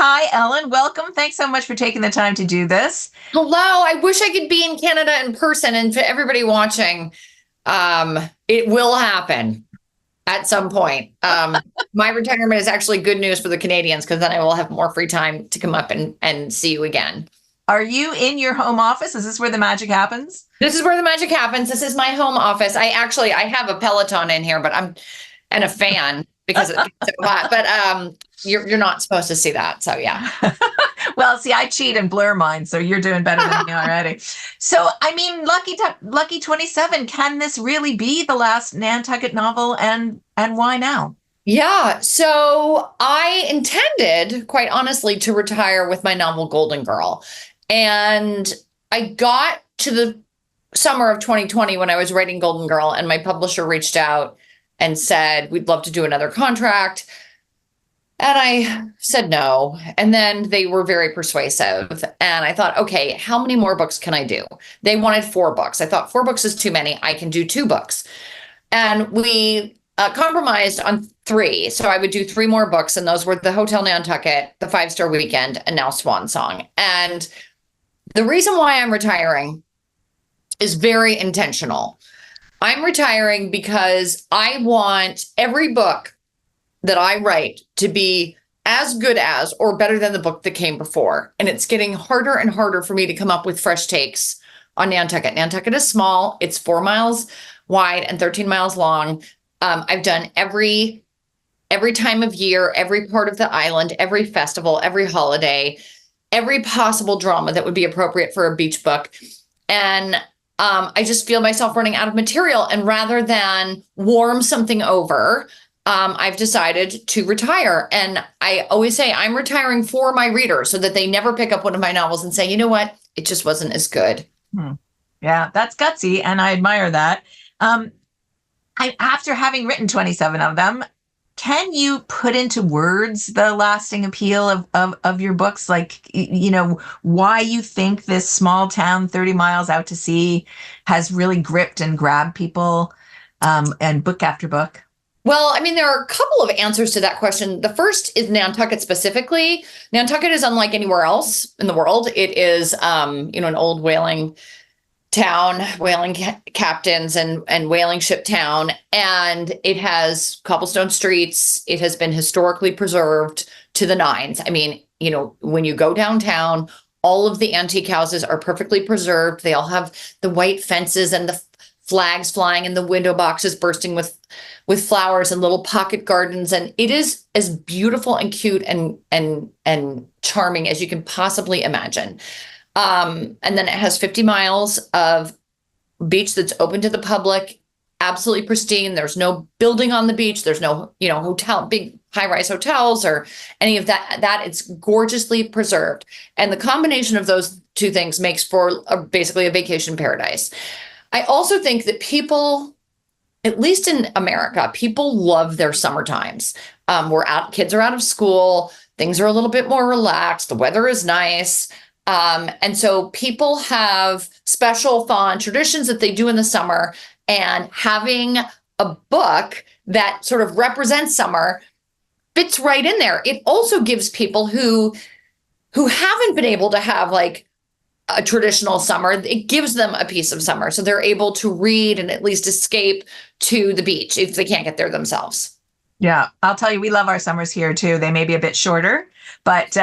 Hi, Ellen. Welcome. Thanks so much for taking the time to do this. Hello. I wish I could be in Canada in person. And for everybody watching, it will happen at some point. My retirement is actually good news for the Canadians because then I will have more free time to come up and see you again. Are you in your home office? Is this where the magic happens? This is where the magic happens. This is my home office. I have a Peloton in here, but and a fan because it's so hot. But you're not supposed to see that. So yeah. Well, see, I cheat and blur mine, so you're doing better than me already. So, I mean, Lucky 27, can this really be the last Nantucket novel, and why now? Yeah. So I intended, quite honestly, to retire with my novel Golden Girl. And I got to the summer of 2020 when I was writing Golden Girl, and my publisher reached out and said, we'd love to do another contract. And I said no. And then they were very persuasive. And I thought, okay, how many more books can I do? They wanted 4 books. I thought 4 books is too many. I can do 2 books. And we compromised on 3. So I would do 3 more books. And those were The Hotel Nantucket, The 5-Star Weekend, and now Swan Song. And the reason why I'm retiring is very intentional. I'm retiring because I want every book that I write to be as good as or better than the book that came before. And it's getting harder and harder for me to come up with fresh takes on Nantucket. Nantucket is small. It's 4 miles wide and 13 miles long. I've done every time of year, every part of the island, every festival, every holiday, every possible drama that would be appropriate for a beach book. And I just feel myself running out of material. And rather than warm something over, I've decided to retire. And I always say I'm retiring for my readers so that they never pick up one of my novels and say, you know what, it just wasn't as good. Yeah, that's gutsy, and I admire that. After having written 27 of them, can you put into words the lasting appeal of your books? Like, why you think this small town 30 miles out to sea has really gripped and grabbed people, and book after book? Well, I mean, there are a couple of answers to that question. The first is Nantucket specifically. Nantucket is unlike anywhere else in the world. It is, an old whaling town, whaling captains and whaling ship town. And it has cobblestone streets. It has been historically preserved to the nines. I mean, when you go downtown, all of the antique houses are perfectly preserved. They all have the white fences and the flags flying and the window boxes bursting with flowers and little pocket gardens. And it is as beautiful and cute and charming as you can possibly imagine. And then it has 50 miles of beach that's open to the public, absolutely pristine. There's no building on the beach. There's no, hotel, big high-rise hotels or any of that. It's gorgeously preserved. And the combination of those 2 things makes for basically a vacation paradise. I also think that people, at least in America, people love their summer times. Kids are out of school. Things are a little bit more relaxed. The weather is nice. And so people have special fun traditions that they do in the summer, and having a book that sort of represents summer fits right in there. It also gives people who haven't been able to have like a traditional summer, it gives them a piece of summer. So they're able to read and at least escape to the beach if they can't get there themselves. Yeah, I'll tell you, we love our summers here too. They may be a bit shorter, but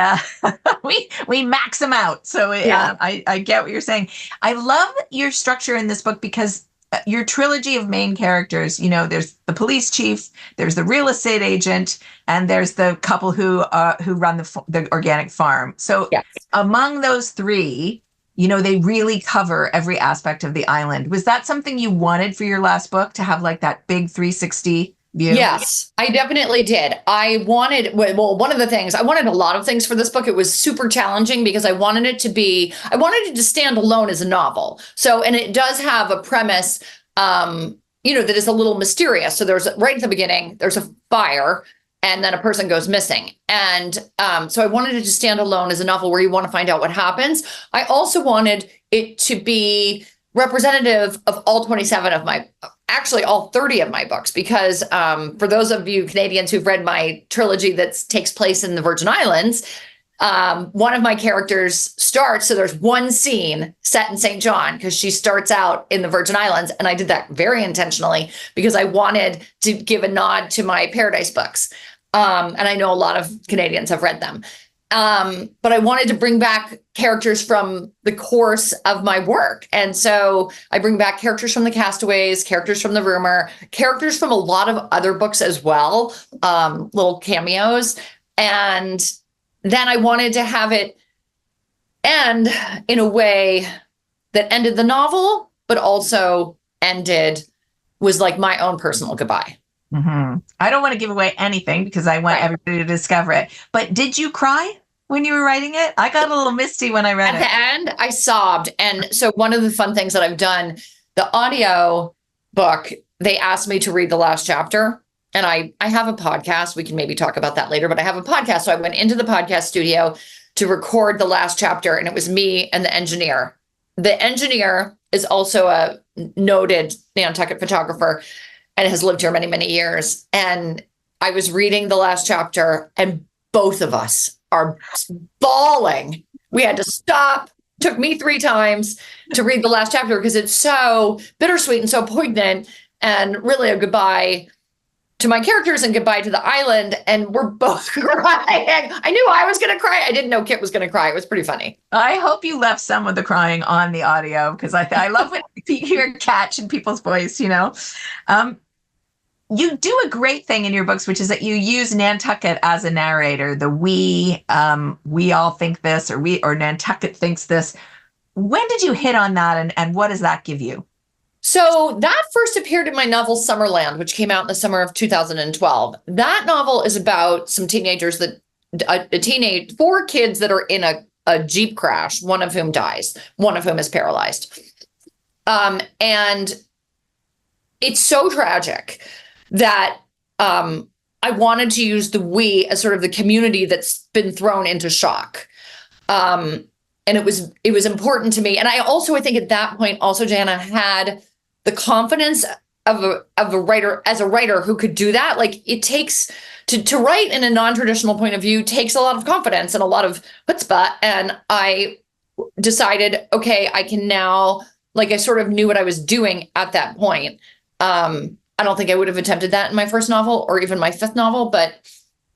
we max them out. So Yeah. I get what you're saying. I love your structure in this book because your trilogy of main characters, there's the police chief, there's the real estate agent, and there's the couple who run the organic farm. So Yes. among those 3, they really cover every aspect of the island. Was that something you wanted for your last book, to have like that big 360 view? Yes, I definitely did. I wanted a lot of things for this book. It was super challenging because I wanted it to stand alone as a novel. So, and it does have a premise, that is a little mysterious. So right at the beginning, there's a fire and then a person goes missing. And so I wanted it to stand alone as a novel where you want to find out what happens. I also wanted it to be representative of all 27 of actually all 30 of my books, because for those of you Canadians who've read my trilogy that takes place in the Virgin Islands, One of my characters starts, so there's one scene set in St. John because she starts out in the Virgin Islands. And I did that very intentionally because I wanted to give a nod to my Paradise books. And I know a lot of Canadians have read them. But I wanted to bring back characters from the course of my work. And so I bring back characters from the Castaways, characters from the Rumor, characters from a lot of other books as well, little cameos. And then I wanted to have it end in a way that ended the novel, but also was like my own personal goodbye. Mm-hmm. I don't want to give away anything because I want everybody to discover it. But did you cry when you were writing it? I got a little misty when I read it. At the end, I sobbed. And so one of the fun things that I've done, the audio book, they asked me to read the last chapter. And I have a podcast. We can maybe talk about that later, but I have a podcast. So I went into the podcast studio to record the last chapter, and it was me and the engineer. The engineer is also a noted Nantucket photographer and has lived here many, many years. And I was reading the last chapter, and both of us are bawling. We had to stop. Took me 3 times to read the last chapter because it's so bittersweet and so poignant, and really a goodbye to my characters and goodbye to the island. And we're both crying. I knew I was going to cry. I didn't know Kit was going to cry. It was pretty funny. I hope you left some of the crying on the audio because I love when you hear catch in people's voice, you know. You do a great thing in your books, which is that you use Nantucket as a narrator. The we all think this, or Nantucket thinks this. When did you hit on that, and what does that give you? So that first appeared in my novel Summerland, which came out in the summer of 2012. That novel is about some teenagers 4 kids that are in a Jeep crash, one of whom dies, one of whom is paralyzed. And it's so tragic that I wanted to use the we as sort of the community that's been thrown into shock. And it was important to me. And I think at that point, also, Johanna, had the confidence of a writer, as a writer who could do that. Like, it takes to write in a non-traditional point of view takes a lot of confidence and a lot of chutzpah. And I decided, okay, I can now, like, I sort of knew what I was doing at that point. I don't think I would have attempted that in my first novel or even my 5th novel, but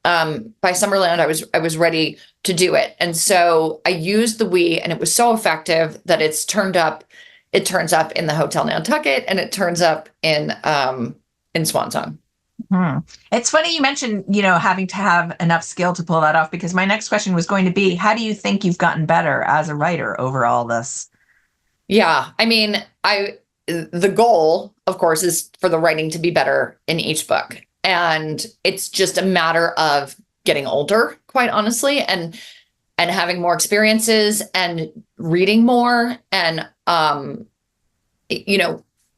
by Summerland, I was ready to do it. And so I used the we, and it was so effective that it turns up in the Hotel Nantucket, and it turns up in Swan Song. It's funny you mentioned, having to have enough skill to pull that off, because my next question was going to be, how do you think you've gotten better as a writer over all this? Yeah, I mean, the goal, of course, is for the writing to be better in each book. And it's just a matter of getting older, quite honestly, and having more experiences and reading more. And,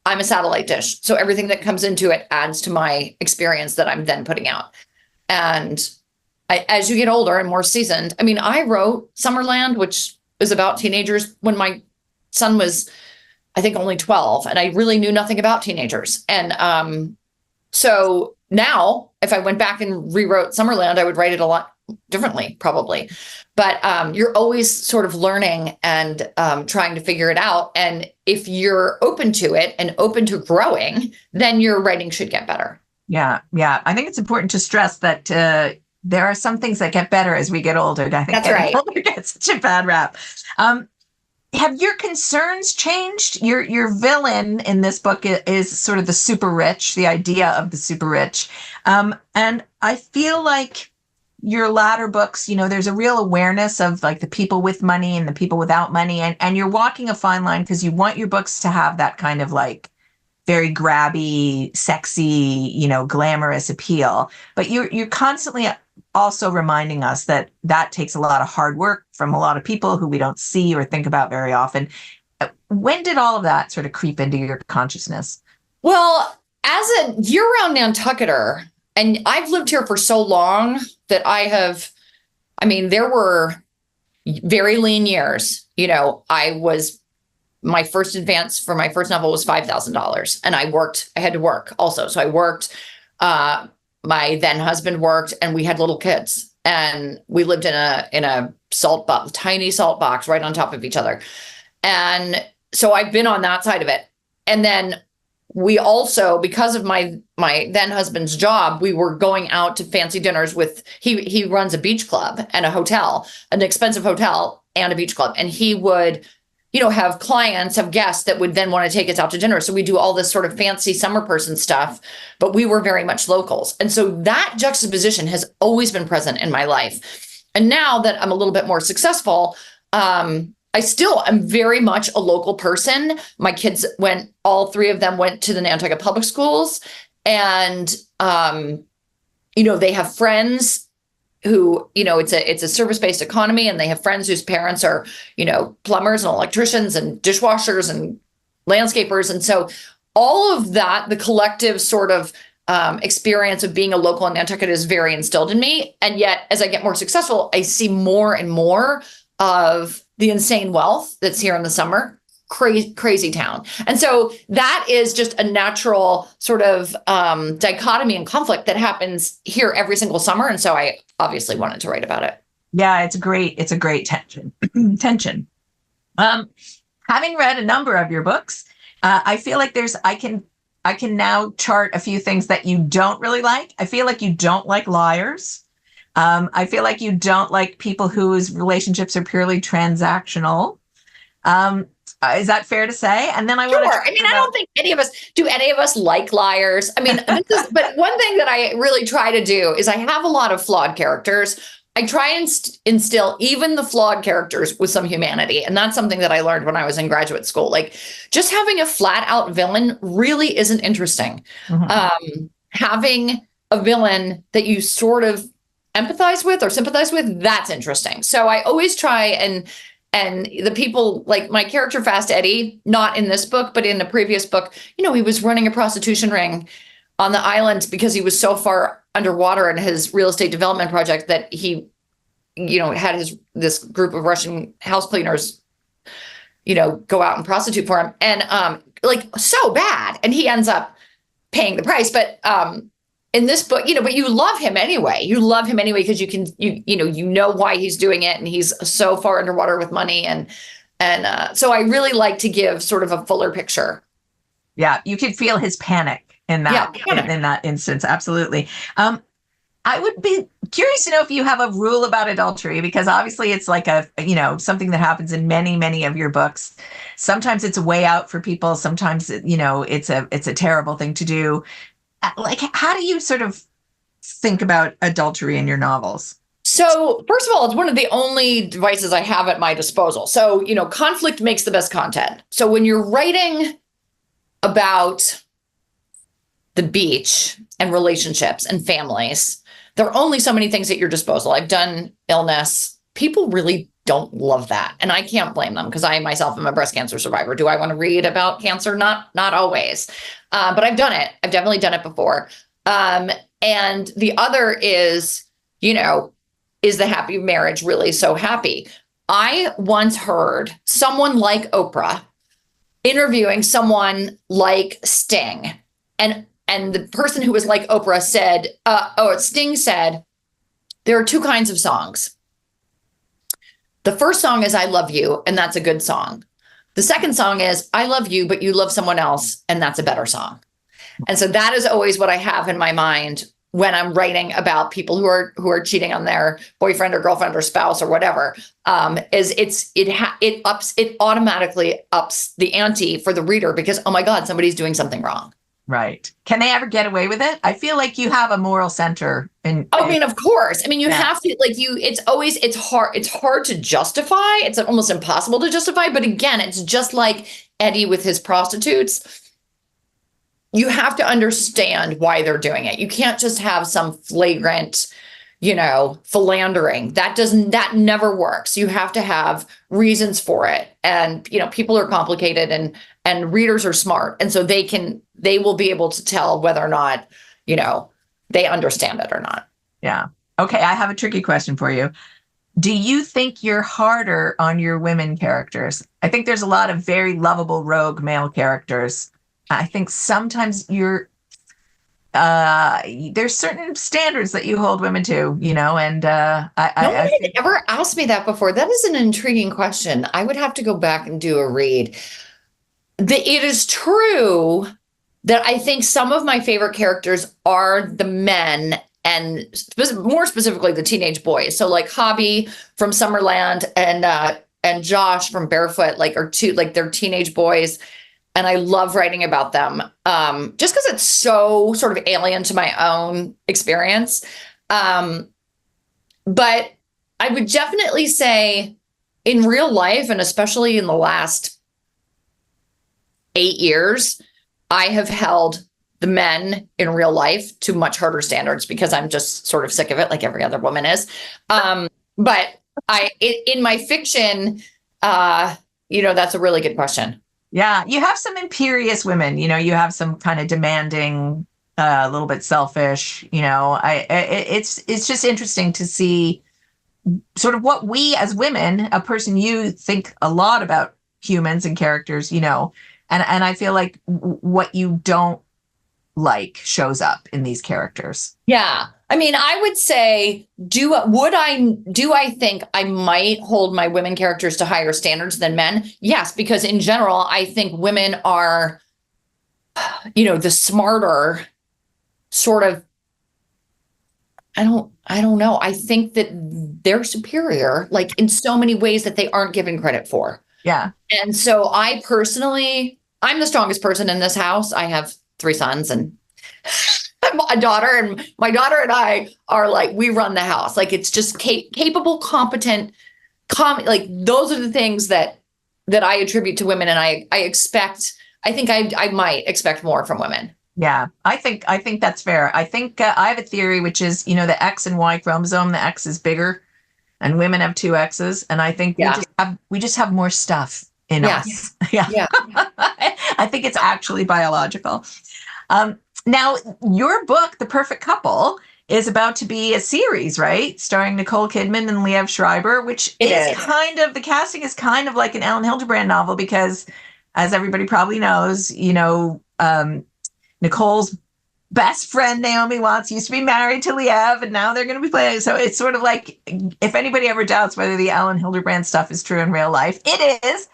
I'm a satellite dish. So everything that comes into it adds to my experience that I'm then putting out. And as you get older and more seasoned, I mean, I wrote Summerland, which is about teenagers when my son was, I think, only 12. And I really knew nothing about teenagers. And so now, if I went back and rewrote Summerland, I would write it a lot differently, probably. But you're always sort of learning and trying to figure it out. And if you're open to it and open to growing, then your writing should get better. Yeah. I think it's important to stress that there are some things that get better as we get older. I think that's right. Older gets such a bad rap. Have your concerns changed? Your villain in this book is sort of the super rich, the idea of the super rich. And I feel like your latter books, there's a real awareness of like the people with money and the people without money. And you're walking a fine line because you want your books to have that kind of like very grabby, sexy, glamorous appeal. But you're constantly also reminding us that takes a lot of hard work from a lot of people who we don't see or think about very often. When did all of that sort of creep into your consciousness? Well, as a year-round Nantucketer, and I've lived here for so long that there were very lean years. My first advance for my first novel was $5,000, and I had to work also. So I worked, my then husband worked, and we had little kids. and we lived in a salt box, tiny salt box right on top of each other. And so I've been on that side of it. And then we also, because of my then husband's job, we were going out to fancy dinners with, he runs a beach club and a hotel, an expensive hotel and a beach club. And he would, have clients, have guests that would then want to take us out to dinner. So we do all this sort of fancy summer person stuff, but we were very much locals. And so that juxtaposition has always been present in my life. And now that I'm a little bit more successful, I still am very much a local person. My kids all three of them went to the Nantucket public schools, and, they have friends who, it's a service-based economy, and they have friends whose parents are, plumbers and electricians and dishwashers and landscapers. And so all of that, the collective sort of experience of being a local in Nantucket is very instilled in me. And yet, as I get more successful, I see more and more of the insane wealth that's here in the summer. Crazy town. And so that is just a natural sort of dichotomy and conflict that happens here every single summer. And so I obviously wanted to write about it. Yeah, it's a great tension. Tension. Having read a number of your books, I feel like I can now chart a few things that you don't really like. I feel like you don't like liars. I feel like you don't like people whose relationships are purely transactional. Is that fair to say? And then I want Sure. I mean, I don't think any of us like liars. I mean, but one thing that I really try to do is I have a lot of flawed characters. I try and instill even the flawed characters with some humanity. And that's something that I learned when I was in graduate school. Like, just having a flat out villain really isn't interesting. Mm-hmm. Having a villain that you sort of empathize with or sympathize with, that's interesting. So I always try and the people, like my character Fast Eddie, not in this book, but in the previous book, he was running a prostitution ring on the island because he was so far underwater in his real estate development project that he, had this group of Russian house cleaners, go out and prostitute for him. And so bad. And he ends up paying the price. But in this book, but you love him anyway. You love him anyway because you know why he's doing it, and he's so far underwater with money, and so I really like to give sort of a fuller picture. Yeah, you can feel his panic in that in that instance. Absolutely. I would be curious to know if you have a rule about adultery, because obviously it's like something that happens in many, many of your books. Sometimes it's a way out for people. Sometimes it's a terrible thing to do. Like, how do you sort of think about adultery in your novels? So, first of all, it's one of the only devices I have at my disposal. So, conflict makes the best content. So when you're writing about the beach and relationships and families, there are only so many things at your disposal. I've done illness. People really don't love that. And I can't blame them, because I myself am a breast cancer survivor. Do I want to read about cancer? Not always. But I've done it. I've definitely done it before. And the other is, is the happy marriage really so happy? I once heard someone like Oprah interviewing someone like Sting. And the person who was like Oprah said, Sting said, there are two kinds of songs. The first song is I Love You, and that's a good song. The second song is I love you, but you love someone else, and that's a better song. And so that is always what I have in my mind when I'm writing about people who are cheating on their boyfriend or girlfriend or spouse or whatever. It automatically ups the ante for the reader, because, oh my God, somebody's doing something wrong. Right. Can they ever get away with it? I feel like you have a moral center. I mean, of course. I mean, you have to, it's hard to justify. It's almost impossible to justify. But again, it's just like Eddie with his prostitutes. You have to understand why they're doing it. You can't just have some flagrant, philandering. That never works. You have to have reasons for it. And, people are complicated and readers are smart. And so they will be able to tell whether or not, they understand it or not. Yeah. Okay. I have a tricky question for you. Do you think you're harder on your women characters? I think there's a lot of very lovable rogue male characters. I think sometimes there's certain standards that you hold women to, and No one I had think, ever asked me that before. That is an intriguing question. I would have to go back and do a read. It is true that I think some of my favorite characters are the men and more specifically the teenage boys. So like Hobby from Summerland and Josh from Barefoot, like are two like they're teenage boys, and I love writing about them. Just because it's so sort of alien to my own experience. Um, but I would definitely say in real life, and especially in the last 8 years, I have held the men in real life to much harder standards because I'm just sort of sick of it, like every other woman is. But in my fiction, that's a really good question. yeah, you have some imperious women, you have some kind of demanding, a little bit selfish, it's just interesting to see sort of what we as women, a person you think a lot about humans and characters, and I feel like what you don't like shows up in these characters. Yeah. I mean, I would say, do I think I might hold my women characters to higher standards than men? Yes, because in general, I think women are, the smarter sort of, I don't know. I think that they're superior, like in so many ways that they aren't given credit for. Yeah. And so I'm the strongest person in this house. I have 3 sons and a daughter, and my daughter and I are like, we run the house. Like it's just capable, competent, like those are the things that I attribute to women. And I think I might expect more from women. Yeah, I think that's fair. I think I have a theory, which is, the X and Y chromosome, the X is bigger and women have 2 X's. And I think we just have more stuff in us. Yeah. Yeah. I think it's actually biological. Now, your book, The Perfect Couple, is about to be a series, right? Starring Nicole Kidman and Liev Schreiber, which is kind of, the casting is kind of like an Elin Hilderbrand novel because, as everybody probably knows, Nicole's best friend, Naomi Watts, used to be married to Liev, and now they're going to be playing. So it's sort of like, if anybody ever doubts whether the Elin Hilderbrand stuff is true in real life, it is.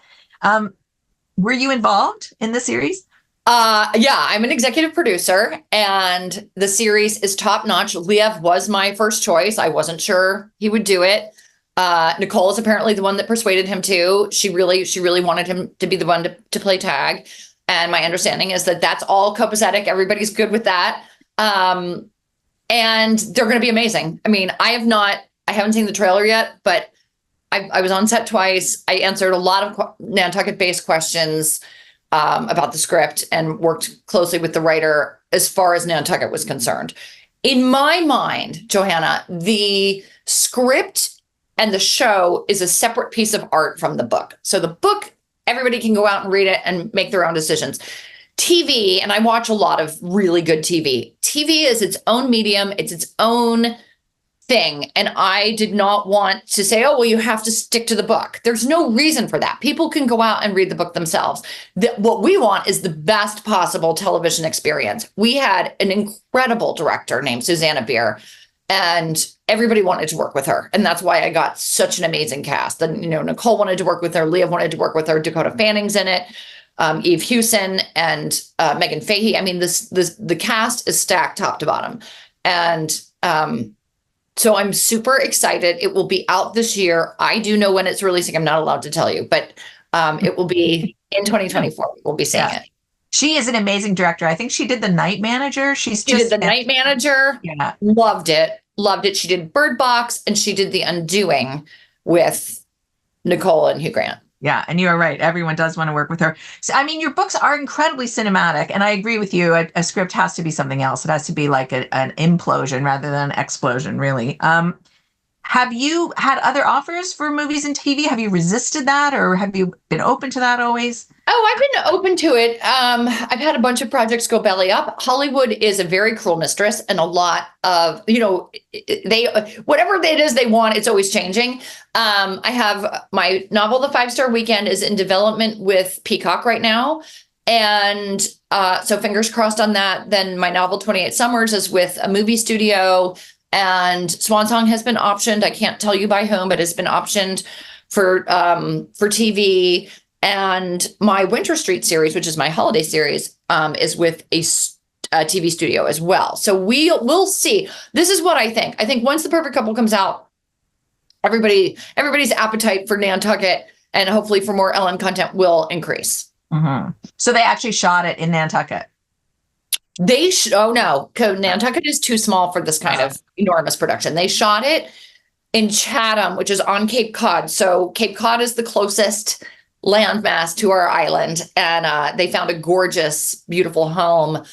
Were you involved in the series? Yeah, I'm an executive producer and the series is top notch. Liev was my first choice. I wasn't sure he would do it. Nicole is apparently the one that persuaded him to. She really wanted him to be the one to play tag. And my understanding is that that's all copacetic. Everybody's good with that. And they're going to be amazing. I mean, I haven't seen the trailer yet, but I was on set twice. I answered a lot of Nantucket-based questions about the script and worked closely with the writer as far as Nantucket was concerned. In my mind, Johanna, the script and the show is a separate piece of art from the book. So the book, everybody can go out and read it and make their own decisions. TV, and I watch a lot of really good TV. TV is its own medium. It's its own thing. And I did not want to say, oh, well, you have to stick to the book. There's no reason for that. People can go out and read the book themselves. What we want is the best possible television experience. We had an incredible director named Susanna Bier, and everybody wanted to work with her. And that's why I got such an amazing cast. And, Nicole wanted to work with her. Leah wanted to work with her. Dakota Fanning's in it. Eve Hewson and Megan Fahey. I mean, the cast is stacked top to bottom. And so I'm super excited. It will be out this year. I do know when it's releasing. I'm not allowed to tell you, but it will be in 2024. We'll be seeing it. She is an amazing director. I think she did The Night Manager. She did The Night Manager. Yeah. Loved it. She did Bird Box, and she did The Undoing with Nicole and Hugh Grant. Yeah, and you are right. Everyone does want to work with her. So, I mean, your books are incredibly cinematic, and I agree with you. A script has to be something else. It has to be like an implosion rather than an explosion, really. Have you had other offers for movies and TV? Have you resisted that, or have you been open to that always? Oh, I've been open to it. I've had a bunch of projects go belly up. Hollywood is a very cruel mistress, and a lot of, whatever it is they want, it's always changing. I have my novel, The 5-Star Weekend, is in development with Peacock right now. And so fingers crossed on that. Then my novel 28 Summers is with a movie studio, and Swan Song has been optioned. I can't tell you by whom, but it's been optioned for TV. And my Winter Street series, which is my holiday series, is with a TV studio as well. So we'll see. This is what I think. I think once The Perfect Couple comes out, everybody's appetite for Nantucket and hopefully for more Ellen content will increase. Mm-hmm. So they actually shot it in Nantucket. Oh no, Nantucket is too small for this kind of enormous production. They shot it in Chatham, which is on Cape Cod. So Cape Cod is the closest landmass to our island, and they found a gorgeous, beautiful home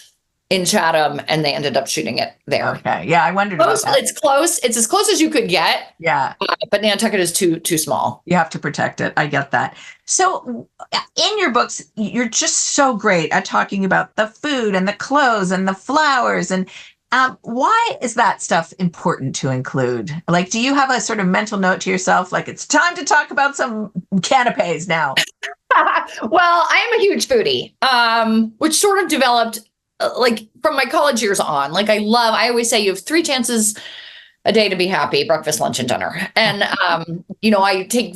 in Chatham, and they ended up shooting it there. Okay, yeah, I wondered about that. It's close. It's as close as you could get. Yeah, but Nantucket is too small. You have to protect it. I get that. So in your books, you're just so great at talking about the food and the clothes and the flowers. And why is that stuff important to include? Like, do you have a sort of mental note to yourself, like it's time to talk about some canapes now? Well, I am a huge foodie, which sort of developed like from my college years on. Like I always say you have 3 chances a day to be happy: breakfast, lunch, and dinner. And I take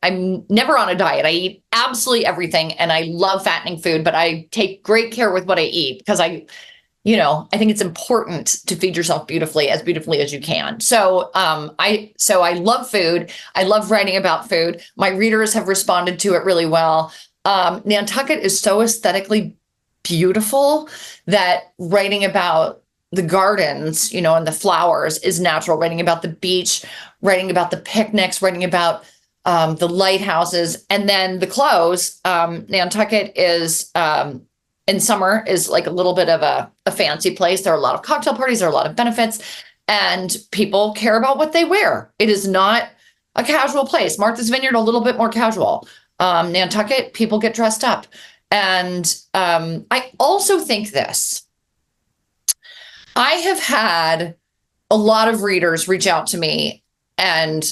I'm never on a diet. I eat absolutely everything, and I love fattening food, but I take great care with what I eat because I think it's important to feed yourself beautifully as you can. So I love food. I love writing about food. My readers have responded to it really well. Nantucket is so aesthetically beautiful that writing about the gardens, and the flowers is natural. Writing about the beach, writing about the picnics, writing about the lighthouses, and then the clothes. Nantucket is in summer is like a little bit of a fancy place. There are a lot of cocktail parties, there are a lot of benefits, and people care about what they wear. It is not a casual place. Martha's Vineyard, a little bit more casual. Nantucket, people get dressed up. And I also think this. I have had a lot of readers reach out to me and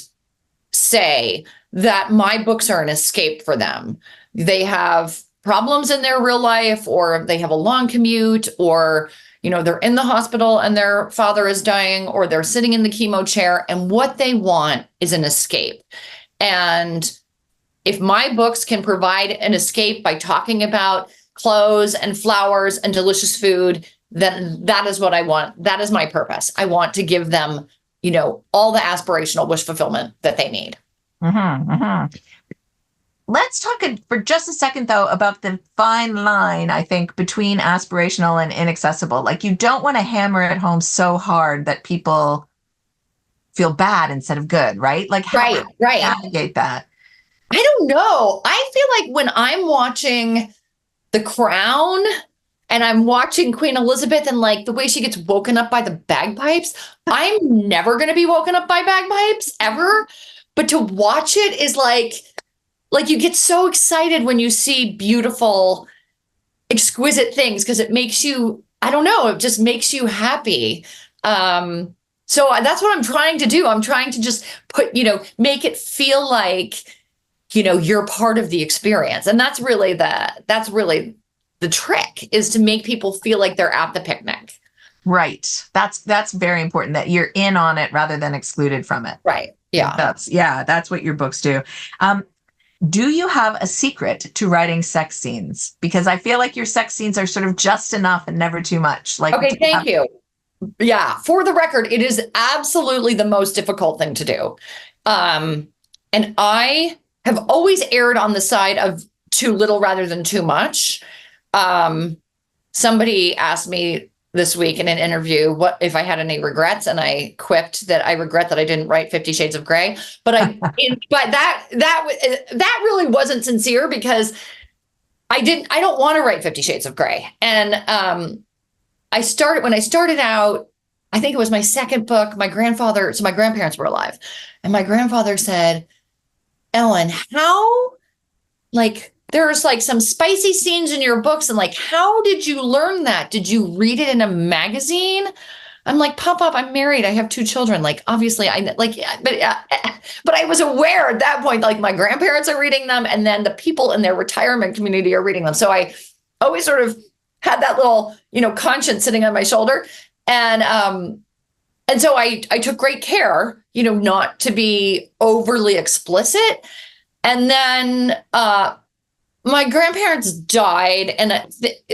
say that my books are an escape for them. They have problems in their real life, or they have a long commute, or they're in the hospital and their father is dying, or they're sitting in the chemo chair, and what they want is an escape. And if my books can provide an escape by talking about clothes and flowers and delicious food, then that is what I want. That is my purpose. I want to give them, all the aspirational wish fulfillment that they need. Mm-hmm, mm-hmm. Let's talk for just a second, though, about the fine line, I think, between aspirational and inaccessible. Like, you don't want to hammer it home so hard that people feel bad instead of good, right? Like, how do you navigate that? I don't know. I feel like when I'm watching The Crown and I'm watching Queen Elizabeth and like the way she gets woken up by the bagpipes, I'm never going to be woken up by bagpipes ever. But to watch it is like you get so excited when you see beautiful, exquisite things because it makes you, I don't know, it just makes you happy. So that's what I'm trying to do. I'm trying to just make it feel like, you're part of the experience. And that's really the trick, is to make people feel like they're at the picnic. Right. That's very important, that you're in on it rather than excluded from it. Right. Yeah. That's what your books do. Do you have a secret to writing sex scenes? Because I feel like your sex scenes are sort of just enough and never too much. Like, okay, thank you. Yeah. For the record, it is absolutely the most difficult thing to do. And I have always erred on the side of too little rather than too much. Somebody asked me this week in an interview what if I had any regrets, and I quipped that I regret that I didn't write 50 Shades of Grey. But that really wasn't sincere, because I don't want to write 50 Shades of Grey. And when I started out, I think it was my second book, my grandparents were alive, and my grandfather said, Ellen, how, there's some spicy scenes in your books, and how did you learn that? Did you read it in a magazine? I'm like, pop up, I'm married. I have 2 children. Like, obviously I like, yeah, but I was aware at that point, like my grandparents are reading them. And then the people in their retirement community are reading them. So I always sort of had that little, conscience sitting on my shoulder. And so I took great care, not to be overly explicit. And then, my grandparents died. And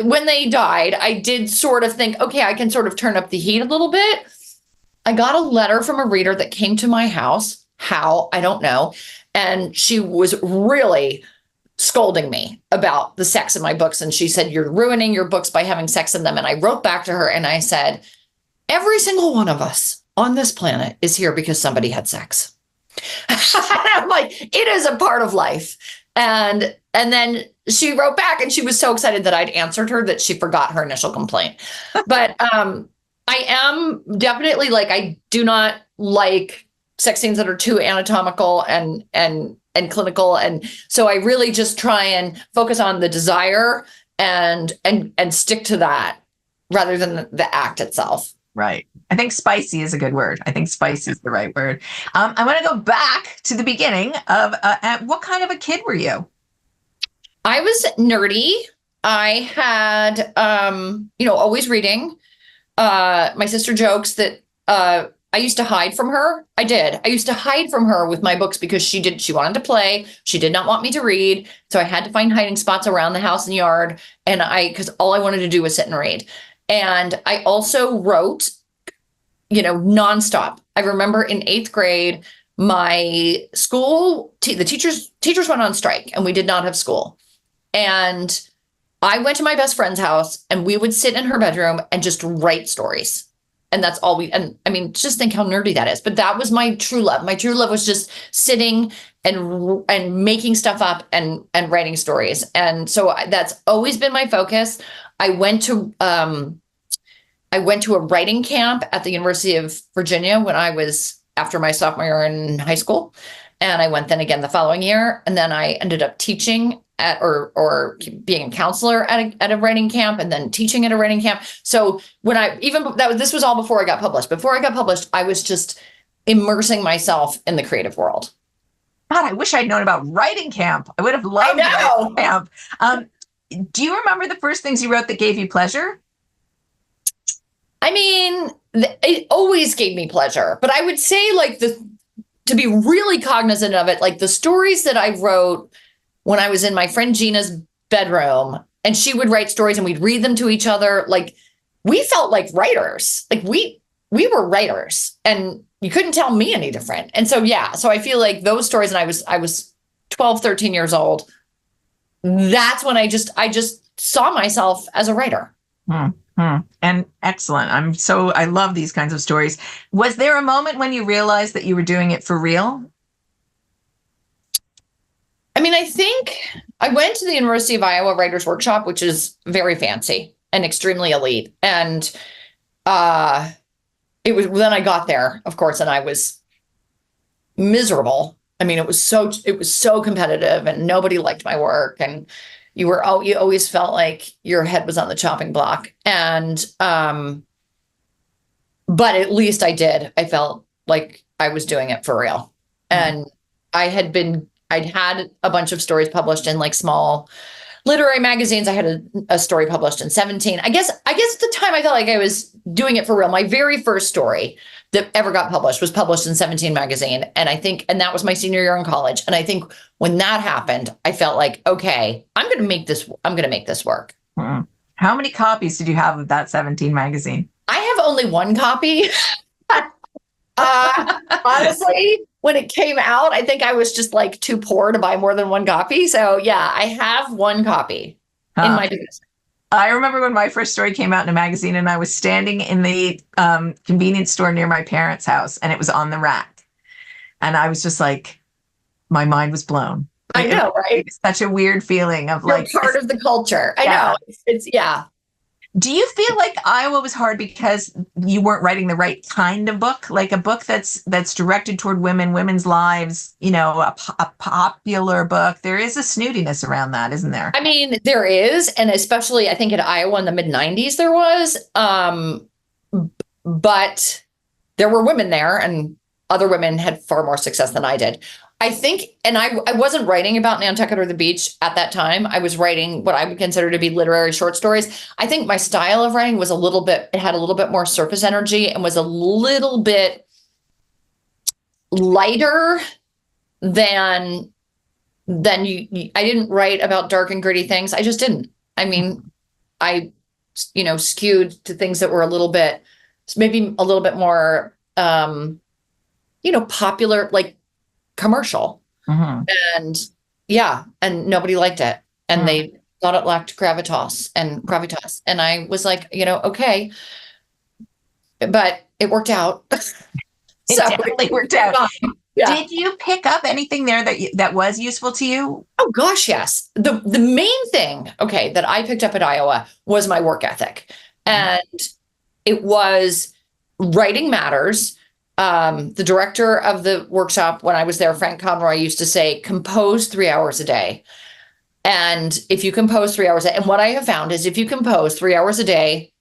when they died, I did sort of think, okay, I can sort of turn up the heat a little bit. I got a letter from a reader that came to my house. How? I don't know. And she was really scolding me about the sex in my books. And she said, you're ruining your books by having sex in them. And I wrote back to her and I said, every single one of us on this planet is here because somebody had sex. I'm like, it is a part of life. And then she wrote back and she was so excited that I'd answered her that she forgot her initial complaint. But I am definitely like, I do not like sex scenes that are too anatomical and clinical. And so I really just try and focus on the desire and stick to that rather than the act itself. Right. I think spicy is a good word. I think spicy is the right word. I want to go back to the beginning of what kind of a kid were you? I was nerdy. I had, always reading. My sister jokes that I used to hide from her. I did. I used to hide from her with my books because she wanted to play. She did not want me to read. So I had to find hiding spots around the house and yard. And because all I wanted to do was sit and read. And I also wrote, nonstop. I remember in 8th grade, my school, the teachers went on strike and we did not have school. And I went to my best friend's house and we would sit in her bedroom and just write stories. And that's all and I mean, just think how nerdy that is. But that was my true love. My true love was just sitting and making stuff up and writing stories. And so that's always been my focus. I went to a writing camp at the University of Virginia when I was after my sophomore year in high school. And I went then again the following year. And then I ended up teaching at or being a counselor at a writing camp and then teaching at a writing camp. So when this was all before I got published. Before I got published, I was just immersing myself in the creative world. God, I wish I'd known about writing camp. I would have loved writing camp. Do you remember the first things you wrote that gave you pleasure? I mean, it always gave me pleasure, but I would say to be really cognizant of it, like the stories that I wrote when I was in my friend Gina's bedroom and she would write stories and we'd read them to each other. Like we felt like writers, like we were writers and you couldn't tell me any different. And so, yeah, so I feel like those stories, and I was 12, 13 years old. That's when I just saw myself as a writer. And excellent. I love these kinds of stories. Was there a moment when you realized that you were doing it for real? I mean, I think I went to the University of Iowa Writers Workshop, which is very fancy and extremely elite. And it was then I got there, of course, and I was miserable. I mean, it was so competitive and nobody liked my work. And you always felt like your head was on the chopping block. And but at least I did. I felt like I was doing it for real. And I'd had a bunch of stories published in like small literary magazines. I had a story published in 17. I guess at the time I felt like I was doing it for real. My very first story that ever got published was published in 17 magazine. And that was my senior year in college. And I think when that happened, I felt like, okay, I'm going to make this work. Mm-hmm. How many copies did you have of that 17 magazine? I have only one copy. Honestly, when it came out, I think I was just like too poor to buy more than one copy. So yeah, I have one copy in my business. I remember when my first story came out in a magazine and I was standing in the convenience store near my parents' house and it was on the rack. And I was just like, my mind was blown. I know, right? It's such a weird feeling of You're part of the culture. I know. It's yeah. Do you feel like Iowa was hard because you weren't writing the right kind of book, like a book that's directed toward women's lives, a popular book? There is a snootiness around that, isn't there? I mean, there is. And especially, I think at Iowa in the mid 90s, there was. But there were women there, and other women had far more success than I did. I think, and I wasn't writing about Nantucket or the beach at that time. I was writing what I would consider to be literary short stories. I think my style of writing was it had a little bit more surface energy and was a little bit lighter than I didn't write about dark and gritty things. I just didn't. I mean, I, skewed to things that were maybe a little bit more, popular, like commercial. Mm-hmm. And yeah, and nobody liked it. And they thought it lacked gravitas. And I was like, okay, but it worked out. It definitely worked out. Yeah. Did you pick up anything there that was useful to you? Oh gosh, yes. The main thing, that I picked up at Iowa was my work ethic. And it was writing matters. The director of the workshop when I was there, Frank Conroy, used to say, compose 3 hours a day. And if you compose 3 hours, and what I have found is if you compose 3 hours a day,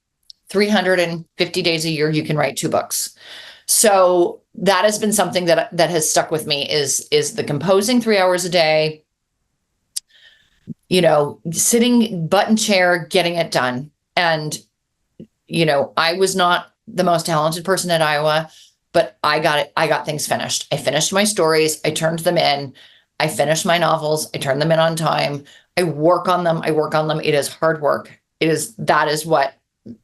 350 days a year, you can write 2 books. So that has been something that has stuck with me is the composing 3 hours a day, sitting butt in chair, getting it done. And, I was not the most talented person at Iowa, but I got it. I got things finished. I finished my stories. I turned them in. I finished my novels. I turned them in on time. I work on them. It is hard work. That is what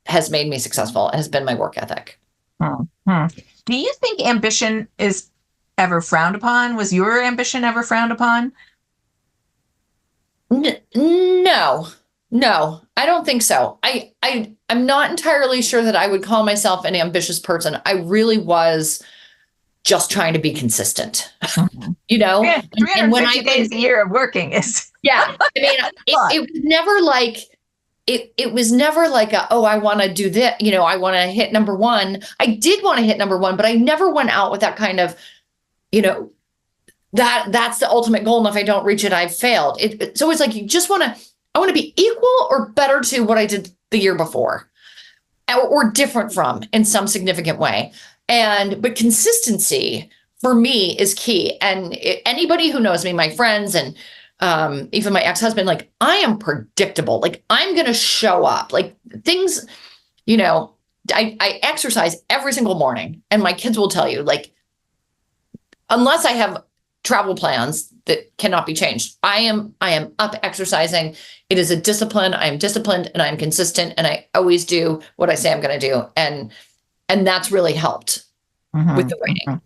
has made me successful. It has been my work ethic. Do you think ambition is ever frowned upon? Was your ambition ever frowned upon? No, I don't think so. I'm not entirely sure that I would call myself an ambitious person. I really was just trying to be consistent, Yeah, 350 and days a year of working is. Yeah. I mean, it was never like, it was never like, I want to do this, I want to hit number one. I did want to hit number one, but I never went out with that kind of, that's the ultimate goal. And if I don't reach it, I've failed. So it's like, I want to be equal or better to what I did the year before or different from in some significant way. But consistency for me is key. And anybody who knows me, my friends and even my ex-husband, like I am predictable. Like I'm going to show up like things, I exercise every single morning and my kids will tell you like, unless I have travel plans that cannot be changed, I am up exercising. It is a discipline. I am disciplined and I'm consistent and I always do what I say I'm going to do. And that's really helped with the writing.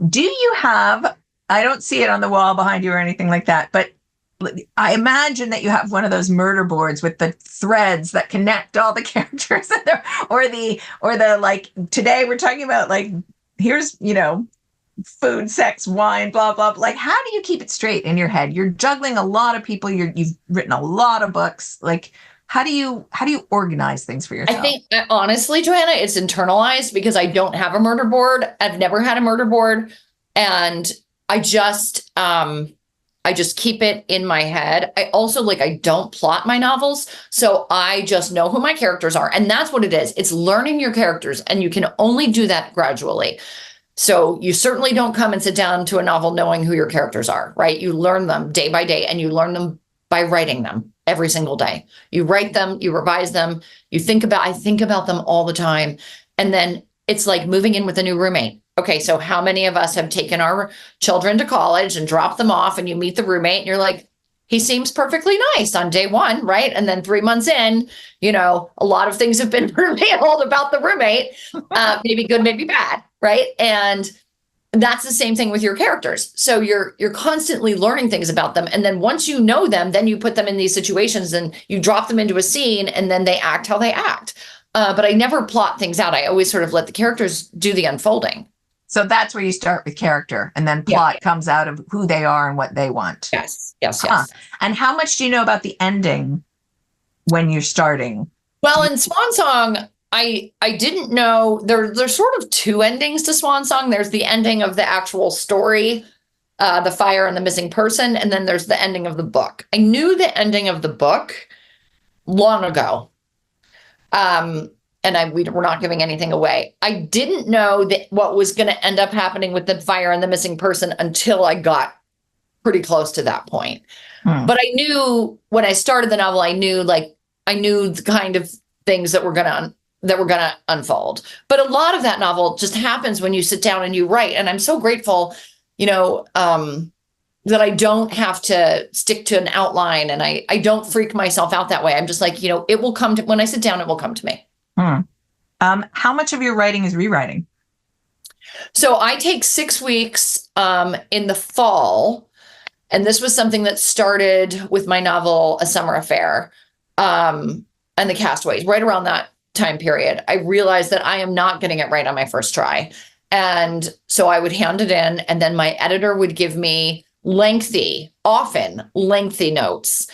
Do you have, I don't see it on the wall behind you or anything like that, but I imagine that you have one of those murder boards with the threads that connect all the characters or the like today we're talking about like, here's, food, sex, wine, blah, blah, blah. Like, how do you keep it straight in your head? You're juggling a lot of people. You've written a lot of books. Like, how do you organize things for yourself? I think honestly, Johanna, it's internalized because I don't have a murder board. I've never had a murder board. And I just keep it in my head. I also I don't plot my novels. So I just know who my characters are. And that's what it is. It's learning your characters. And you can only do that gradually. So you certainly don't come and sit down to a novel knowing who your characters are, right? You learn them day by day and you learn them by writing them every single day. You write them, you revise them, I think about them all the time. And then it's like moving in with a new roommate. Okay, so how many of us have taken our children to college and dropped them off and you meet the roommate and you're like, he seems perfectly nice on day one, right? And then 3 months in, a lot of things have been revealed about the roommate, maybe good, maybe bad, right? And that's the same thing with your characters. So you're constantly learning things about them. And then once you know them, then you put them in these situations and you drop them into a scene and then they act how they act. But I never plot things out. I always sort of let the characters do the unfolding. So that's where you start with character and then plot comes out of who they are and what they want. Yes. And how much do you know about the ending when you're starting? Well, in Swan Song, I didn't know there's sort of 2 endings to Swan Song. There's the ending of the actual story, the fire and the missing person. And then there's the ending of the book. I knew the ending of the book long ago. we're not giving anything away. I didn't know that what was going to end up happening with the fire and the missing person until I got pretty close to that point. But I knew when I started the novel, I knew the kind of things that were going to unfold. But a lot of that novel just happens when you sit down and you write. And I'm so grateful, that I don't have to stick to an outline, and I don't freak myself out that way. I'm just like, it will come to, when I sit down, it will come to me. How much of your writing is rewriting? So I take 6 weeks in the fall. And this was something that started with my novel, A Summer Affair, and The Castaways. Right around that time period, I realized that I am not getting it right on my first try. And so I would hand it in, and then my editor would give me often lengthy notes.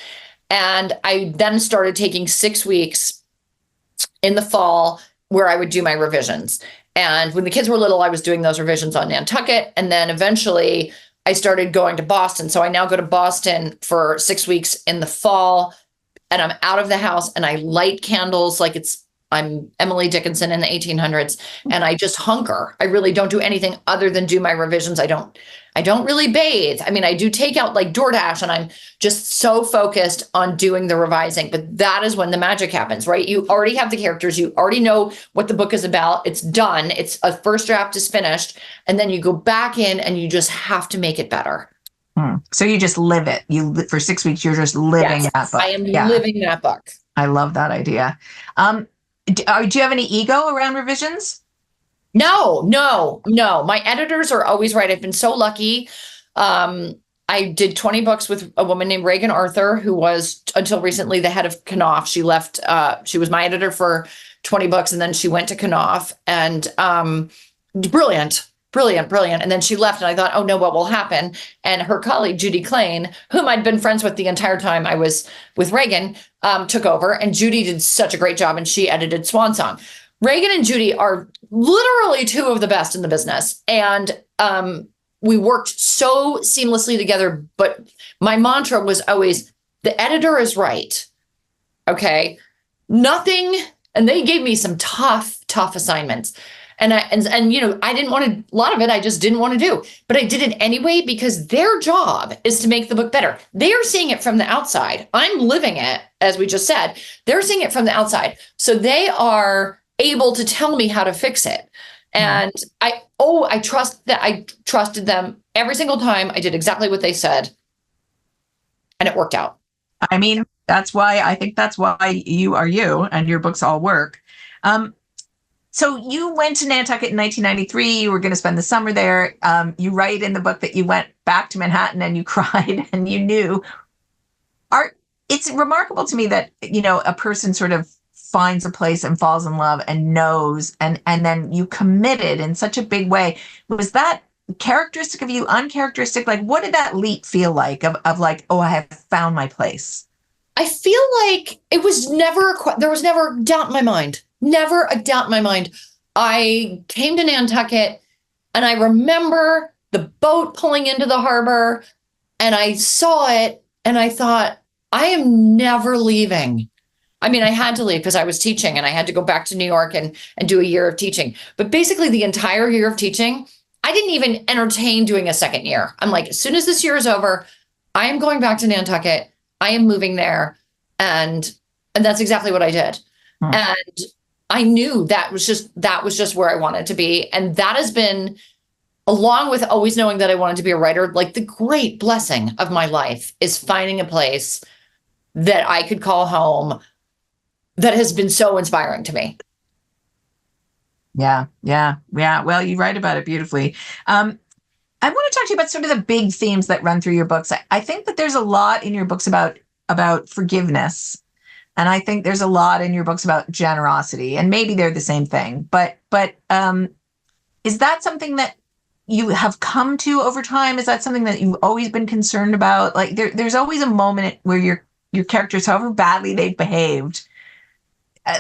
And I then started taking 6 weeks in the fall where I would do my revisions. And when the kids were little, I was doing those revisions on Nantucket. And then eventually I started going to Boston. So I now go to Boston for 6 weeks in the fall, and I'm out of the house and I light candles like I'm Emily Dickinson in the 1800s, and I just hunker. I really don't do anything other than do my revisions. I don't really bathe. I mean, I do take out like DoorDash, and I'm just so focused on doing the revising. But that is when the magic happens, right? You already have the characters. You already know what the book is about. It's done. It's a first draft is finished. And then you go back in and you just have to make it better. So you just live it. For 6 weeks, you're just living that book. I am living that book. I love that idea. Do you have any ego around revisions? No. My editors are always right. I've been so lucky. I did 20 books with a woman named Reagan Arthur, who was until recently the head of Knopf. She left. She was my editor for 20 books, and then she went to Knopf, and brilliant. And then she left, and I thought, oh no, what will happen? And her colleague, Judy Klain, whom I'd been friends with the entire time I was with Reagan, took over, and Judy did such a great job, and she edited Swan Song. Reagan and Judy are literally two of the best in the business. And we worked so seamlessly together. But my mantra was always, the editor is right. Okay. Nothing. And they gave me some tough assignments. And I didn't want to, a lot of it I just didn't want to do, but I did it anyway, because their job is to make the book better. They are seeing it from the outside. I'm living it, as we just said. They're seeing it from the outside. So they are able to tell me how to fix it. And I trusted them every single time. I did exactly what they said, and it worked out. I mean, I think that's why you are you, and your books all work. So you went to Nantucket in 1993. You were going to spend the summer there. You write in the book that you went back to Manhattan and you cried and you knew. It's remarkable to me that, a person sort of finds a place and falls in love and knows, and then you committed in such a big way. Was that characteristic of you, uncharacteristic? Like, what did that leap feel like of like, oh, I have found my place? I feel like it was there was never a doubt in my mind. Never a doubt in my mind. I came to Nantucket, and I remember the boat pulling into the harbor, and I saw it, and I thought, I am never leaving. I mean, I had to leave because I was teaching, and I had to go back to New York and do a year of teaching. But basically the entire year of teaching, I didn't even entertain doing a second year. I'm like, as soon as this year is over, I am going back to Nantucket. I am moving there. And that's exactly what I did. And I knew that was just where I wanted to be. And that has been, along with always knowing that I wanted to be a writer, like the great blessing of my life is finding a place that I could call home that has been so inspiring to me. Yeah. Well, you write about it beautifully. I want to talk to you about sort of the big themes that run through your books. I think that there's a lot in your books about forgiveness. And I think there's a lot in your books about generosity, and maybe they're the same thing. But is that something that you have come to over time? Is that something that you've always been concerned about? Like there's always a moment where your characters, however badly they've behaved,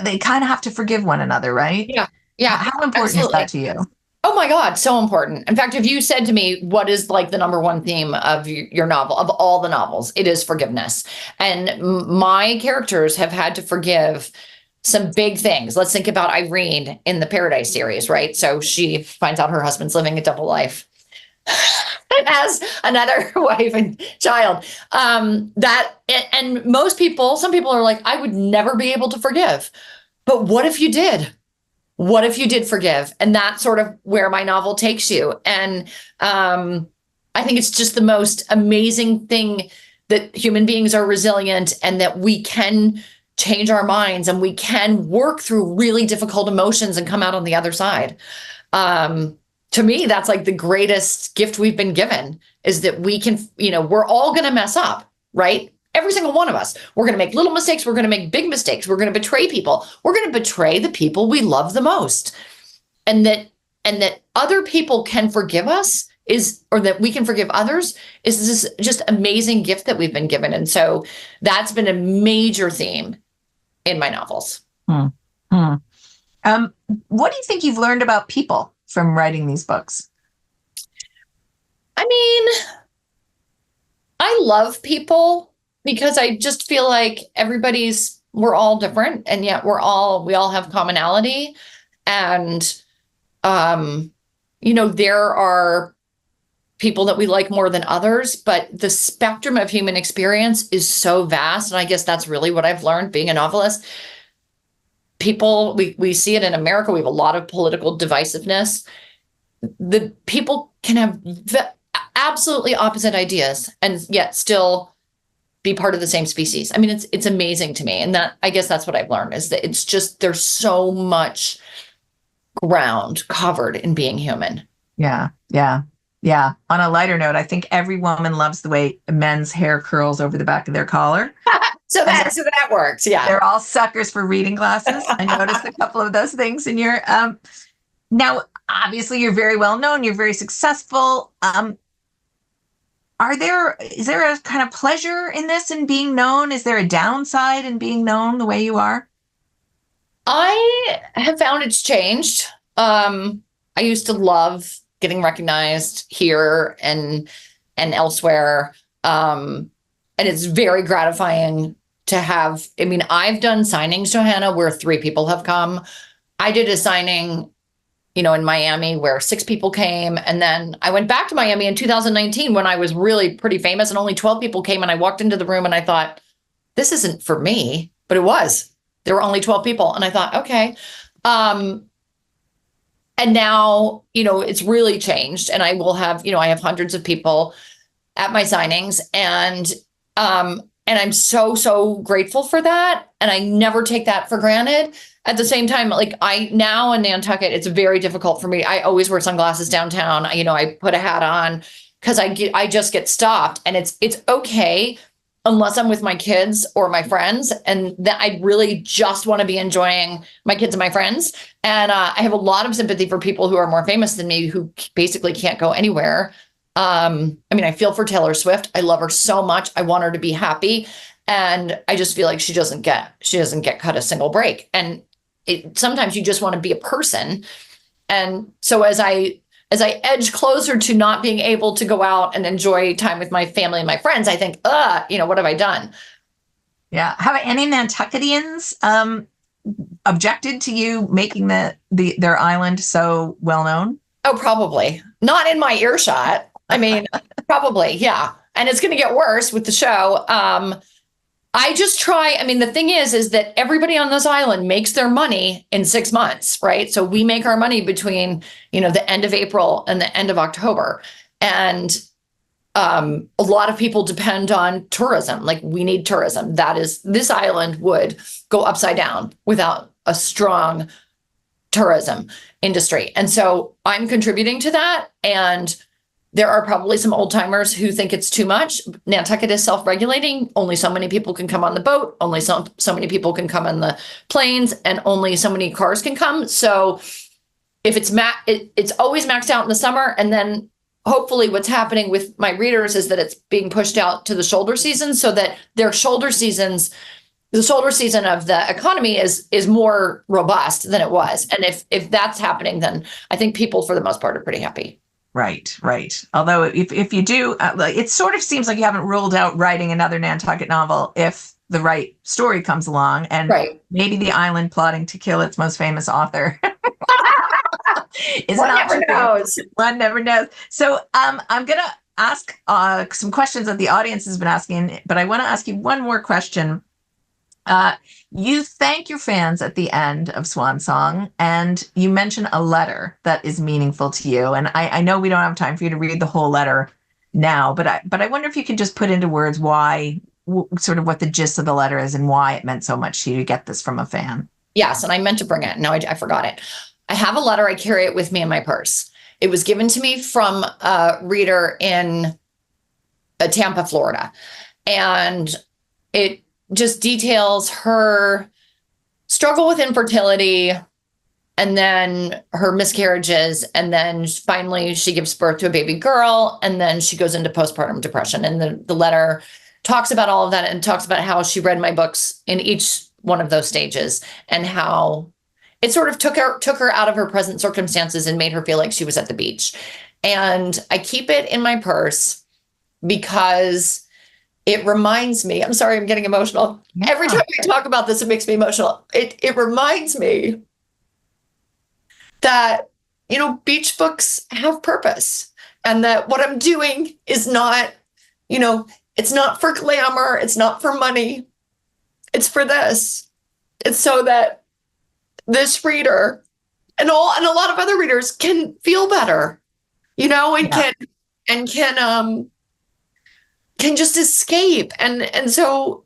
they kind of have to forgive one another, right? Yeah. How important is that to you? Oh my God, so important. In fact, if you said to me, what is like the number one theme of your novel, of all the novels, it is forgiveness. And my characters have had to forgive some big things. Let's think about Irene in the Paradise series, right? So she finds out her husband's living a double life and has another wife and child. And most people, some people are like, I would never be able to forgive. But what if you did? What if you did forgive? And that's sort of where my novel takes you. And I think it's just the most amazing thing that human beings are resilient and that we can change our minds and we can work through really difficult emotions and come out on the other side. To me, that's like the greatest gift we've been given, is that we can, we're all going to mess up, right? Every single one of us. We're going to make little mistakes. We're going to make big mistakes. We're going to betray people. We're going to betray the people we love the most. And that other people can forgive us or that we can forgive others is this just amazing gift that we've been given. And so that's been a major theme in my novels. What do you think you've learned about people from writing these books? I mean, I love people because I just feel like we're all different, and yet we all have commonality. And, there are people that we like more than others, but the spectrum of human experience is so vast. And I guess that's really what I've learned being a novelist. People, we see it in America. We have a lot of political divisiveness. The people can have absolutely opposite ideas and yet still be part of the same species. I mean, it's amazing to me. And I guess that's what I've learned, is that it's just, there's so much ground covered in being human. Yeah. On a lighter note, I think every woman loves the way men's hair curls over the back of their collar. So that works. Yeah. They're all suckers for reading glasses. I noticed a couple of those things in your, now, obviously you're very well known. You're very successful. Is there a kind of pleasure in this, in being known? Is there a downside in being known the way you are? I have found it's changed. I used to love getting recognized here and elsewhere. And it's very gratifying to have, I've done signings, Johanna, where 3 people have come. I did a signing, in Miami where 6 people came. And then I went back to Miami in 2019 when I was really pretty famous and only 12 people came. And I walked into the room and I thought, this isn't for me, but it was. There were only 12 people. And I thought, okay. And now, it's really changed. And I will have, I have hundreds of people at my signings, and I'm so, so grateful for that. And I never take that for granted. At the same time, like now in Nantucket, it's very difficult for me. I always wear sunglasses downtown. I put a hat on because I just get stopped, and it's okay unless I'm with my kids or my friends, and that I really just want to be enjoying my kids and my friends. And I have a lot of sympathy for people who are more famous than me, who basically can't go anywhere. I feel for Taylor Swift. I love her so much. I want her to be happy. And I just feel like she doesn't get cut a single break. And sometimes you just want to be a person. And so as I edge closer to not being able to go out and enjoy time with my family and my friends, I think, what have I done? Yeah. Have any Nantucketians objected to you making their island so well known? Oh, probably. Not in my earshot. Probably, yeah. And it's going to get worse with the show. I just try. The thing is that everybody on this island makes their money in 6 months, right? So we make our money between, the end of April and the end of October. And a lot of people depend on tourism. Like, we need tourism. This island would go upside down without a strong tourism industry. And so I'm contributing to that. And there are probably some old timers who think it's too much. Nantucket is self-regulating. Only so many people can come on the boat. Only so many people can come on the planes, and only so many cars can come. So if it's always maxed out in the summer. And then hopefully what's happening with my readers is that it's being pushed out to the shoulder season, so that their shoulder seasons, the shoulder season of the economy is more robust than it was. And if that's happening, then I think people for the most part are pretty happy. Right. Although if you do, it sort of seems like you haven't ruled out writing another Nantucket novel if the right story comes along, and Right. maybe the island plotting to kill its most famous author is an One never option for you. knows. One never knows. So I'm going to ask some questions that the audience has been asking, but I want to ask you one more question. Uh, you thank your fans at the end of Swan Song, and you mention a letter that is meaningful to you. And I know we don't have time for you to read the whole letter now, but I wonder if you can just put into words why, sort of what the gist of the letter is and why it meant so much to you to get this from a fan. Yes, and I meant to bring it. No, I forgot it. I have a letter. I carry it with me in my purse. It was given to me from a reader in Tampa, Florida. And it just details her struggle with infertility and then her miscarriages. And then finally she gives birth to a baby girl. And then she goes into postpartum depression. And the letter talks about all of that and talks about how she read my books in each one of those stages and how it sort of took her out of her present circumstances and made her feel like she was at the beach. And I keep it in my purse because it reminds me, I'm sorry, I'm getting emotional. Yeah. Every time we talk about this, it makes me emotional. It reminds me that, beach books have purpose and that what I'm doing is not, it's not for glamour. It's not for money. It's for this. It's so that this reader and a lot of other readers can feel better, and Yeah. can just escape. And so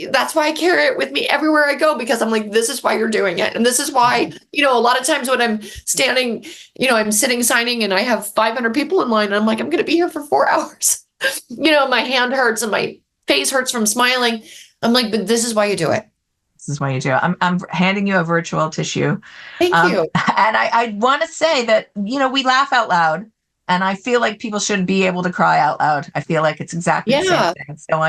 that's why I carry it with me everywhere I go, because I'm like, this is why you're doing it. And this is why, a lot of times when I'm standing, I'm sitting signing and I have 500 people in line and I'm like, I'm going to be here for 4 hours. My hand hurts and my face hurts from smiling. I'm like, but this is why you do it. This is why you do it. I'm handing you a virtual tissue. Thank you. And I want to say that, we laugh out loud, and I feel like people should be able to cry out loud. I feel like it's exactly the same thing. So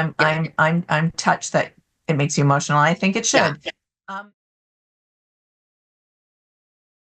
I'm touched that it makes you emotional. I think it should. Yeah.